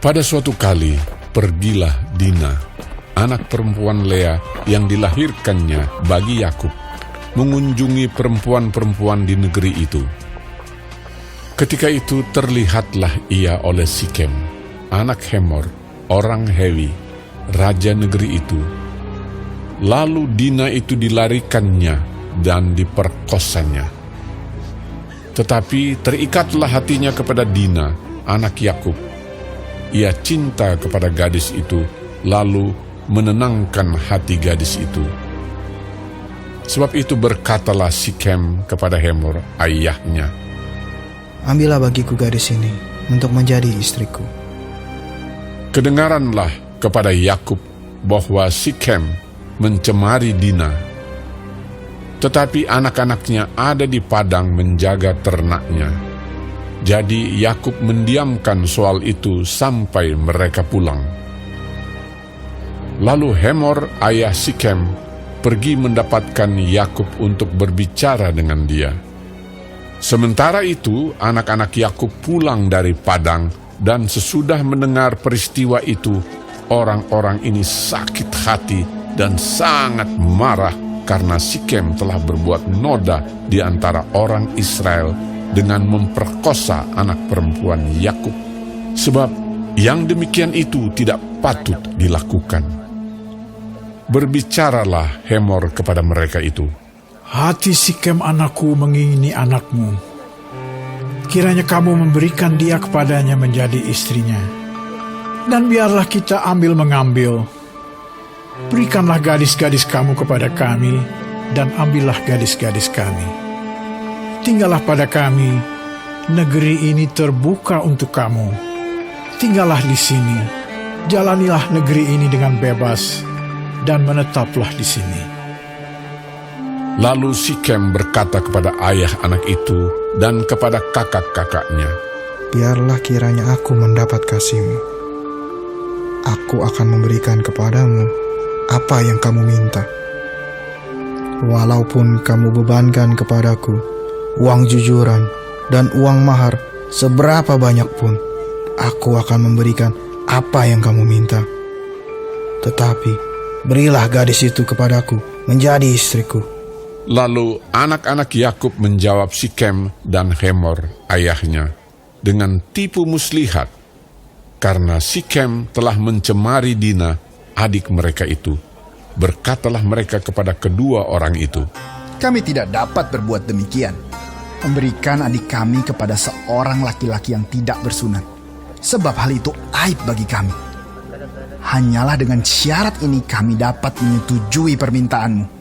Pada suatu kali, pergilah Dina, anak perempuan Lea yang dilahirkannya bagi Yakub, mengunjungi perempuan-perempuan di negeri itu. Ketika itu terlihatlah ia oleh Sikem, anak Hemor, orang Hewi, raja negeri itu. Lalu Dina itu dilarikannya dan diperkosanya. Tetapi terikatlah hatinya kepada Dina, anak Yakub. Ia cinta kepada gadis itu, lalu menenangkan hati gadis itu. Sebab itu berkatalah Sikem kepada Hemor, ayahnya, "Ambillah bagiku gadis ini untuk menjadi istriku." Kedengaranlah kepada Yakub bahwa Sikem mencemari Dina. Tetapi anak-anaknya ada di padang menjaga ternaknya. Jadi Yakub mendiamkan soal itu sampai mereka pulang. Lalu Hemor, ayah Sikem, pergi mendapatkan Yakub untuk berbicara dengan dia. Sementara itu, anak-anak Yakub pulang dari padang, dan sesudah mendengar peristiwa itu, orang-orang ini sakit hati dan sangat marah karena Sikem telah berbuat noda di antara orang Israel dengan memperkosa anak perempuan Yakub, sebab yang demikian itu tidak patut dilakukan. Berbicaralah Hemor kepada mereka itu, "Hati Sikem anakku mengingini anakmu. Kiranya kamu memberikan dia kepadanya menjadi istrinya. Dan biarlah kita ambil-mengambil. Berikanlah gadis-gadis kamu kepada kami, dan ambillah gadis-gadis kami. Tinggallah pada kami, negeri ini terbuka untuk kamu. Tinggallah di sini, jalanilah negeri ini dengan bebas, dan menetaplah di sini." Lalu Sikem berkata kepada ayah anak itu dan kepada kakak-kakaknya, "Biarlah kiranya aku mendapat kasihmu. Aku akan memberikan kepadamu apa yang kamu minta. Walaupun kamu bebankan kepadaku uang jujuran dan uang mahar seberapa banyak pun, aku akan memberikan apa yang kamu minta. Tetapi berilah gadis itu kepadaku menjadi istriku." Lalu anak-anak Yakub menjawab Sikem dan Hemor, ayahnya, dengan tipu muslihat, karena Sikem telah mencemari Dina, adik mereka itu. Berkatalah mereka kepada kedua orang itu, "Kami tidak dapat berbuat demikian, memberikan adik kami kepada seorang laki-laki yang tidak bersunat, sebab hal itu aib bagi kami. Hanyalah dengan syarat ini kami dapat menyetujui permintaanmu.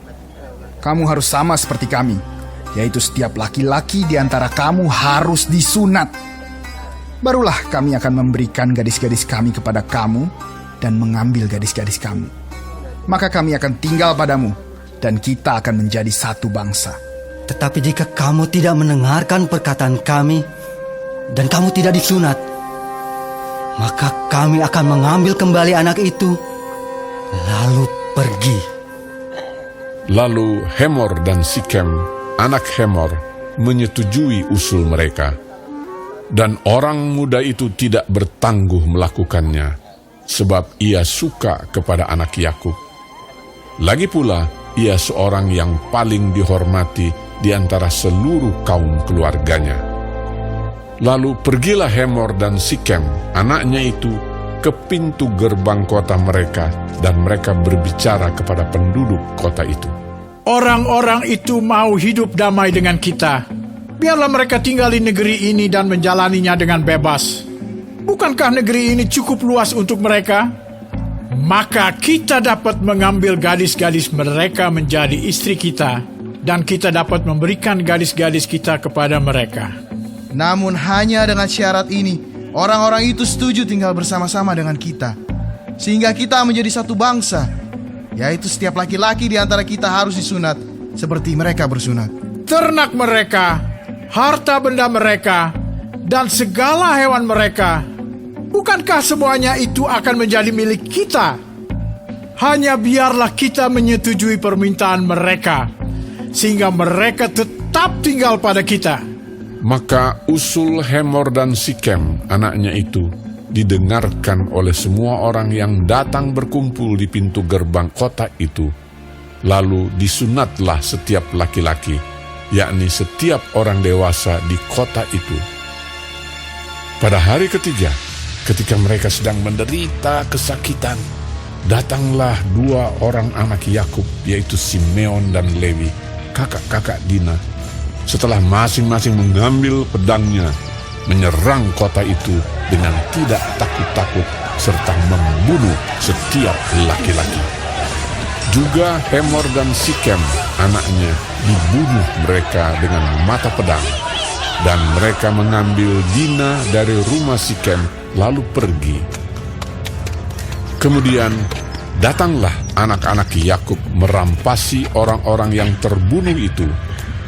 Kamu harus sama seperti kami, yaitu setiap laki-laki di antara kamu harus disunat. Barulah kami akan memberikan gadis-gadis kami kepada kamu dan mengambil gadis-gadis kamu. Maka kami akan tinggal padamu, dan kita akan menjadi satu bangsa." Tetapi jika kamu tidak mendengarkan perkataan kami, dan kamu tidak disunat, maka kami akan mengambil kembali anak itu, lalu pergi. Lalu Hemor dan Sikem, anak Hemor, menyetujui usul mereka. Dan orang muda itu tidak bertangguh melakukannya, sebab ia suka kepada anak Yakub. Lagi pula, ia seorang yang paling dihormati di antara seluruh kaum keluarganya. Lalu pergilah Hemor dan Sikem, anaknya itu, ke pintu gerbang kota mereka, dan mereka berbicara kepada penduduk kota itu. "Orang-orang itu mau hidup damai dengan kita. Biarlah mereka tinggal di negeri ini dan menjalaninya dengan bebas. Bukankah negeri ini cukup luas untuk mereka? Maka kita dapat mengambil gadis-gadis mereka menjadi istri kita, dan kita dapat memberikan gadis-gadis kita kepada mereka." Namun hanya dengan syarat ini, orang-orang itu setuju tinggal bersama-sama dengan kita, sehingga kita menjadi satu bangsa, yaitu setiap laki-laki di antara kita harus disunat seperti mereka bersunat. Ternak mereka, harta benda mereka, dan segala hewan mereka, bukankah semuanya itu akan menjadi milik kita? Hanya biarlah kita menyetujui permintaan mereka, sehingga mereka tetap tinggal pada kita. Maka usul Hemor dan Sikem, anaknya itu, didengarkan oleh semua orang yang datang berkumpul di pintu gerbang kota itu. Lalu disunatlah setiap laki-laki, yakni setiap orang dewasa di kota itu. Pada hari ketiga, ketika mereka sedang menderita kesakitan, datanglah 2 orang anak Yakub, yaitu Simeon dan Lewi, kakak-kakak Dina. Setelah masing-masing mengambil pedangnya, menyerang kota itu dengan tidak takut-takut serta membunuh setiap laki-laki. Juga Hemor dan Sikem, anaknya, dibunuh mereka dengan mata pedang. Dan mereka mengambil Dina dari rumah Sikem lalu pergi. Kemudian datanglah anak-anak Yakub merampasi orang-orang yang terbunuh itu,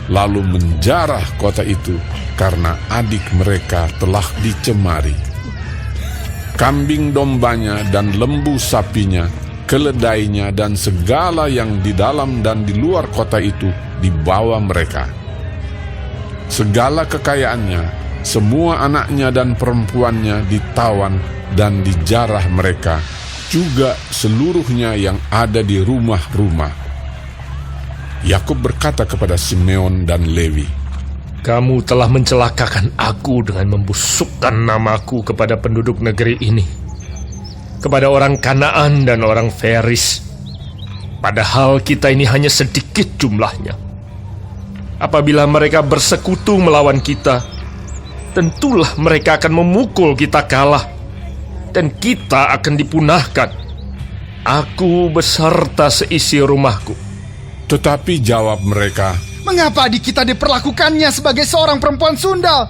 lalu menjarah kota itu karena adik mereka telah dicemari. Kambing dombanya dan lembu sapinya, keledainya dan segala yang di dalam dan di luar kota itu dibawa mereka. Segala kekayaannya, semua anaknya dan perempuannya ditawan dan dijarah mereka, juga seluruhnya yang ada di rumah-rumah. Yakub berkata kepada Simeon dan Lewi, "Kamu telah mencelakakan aku dengan membusukkan namaku kepada penduduk negeri ini, kepada orang Kanaan dan orang Feris. Padahal kita ini hanya sedikit jumlahnya. Apabila mereka bersekutu melawan kita, tentulah mereka akan memukul kita kalah, dan kita akan dipunahkan, aku beserta seisi rumahku." Tetapi jawab mereka, Mengapa adik kita diperlakukannya sebagai seorang perempuan sundal?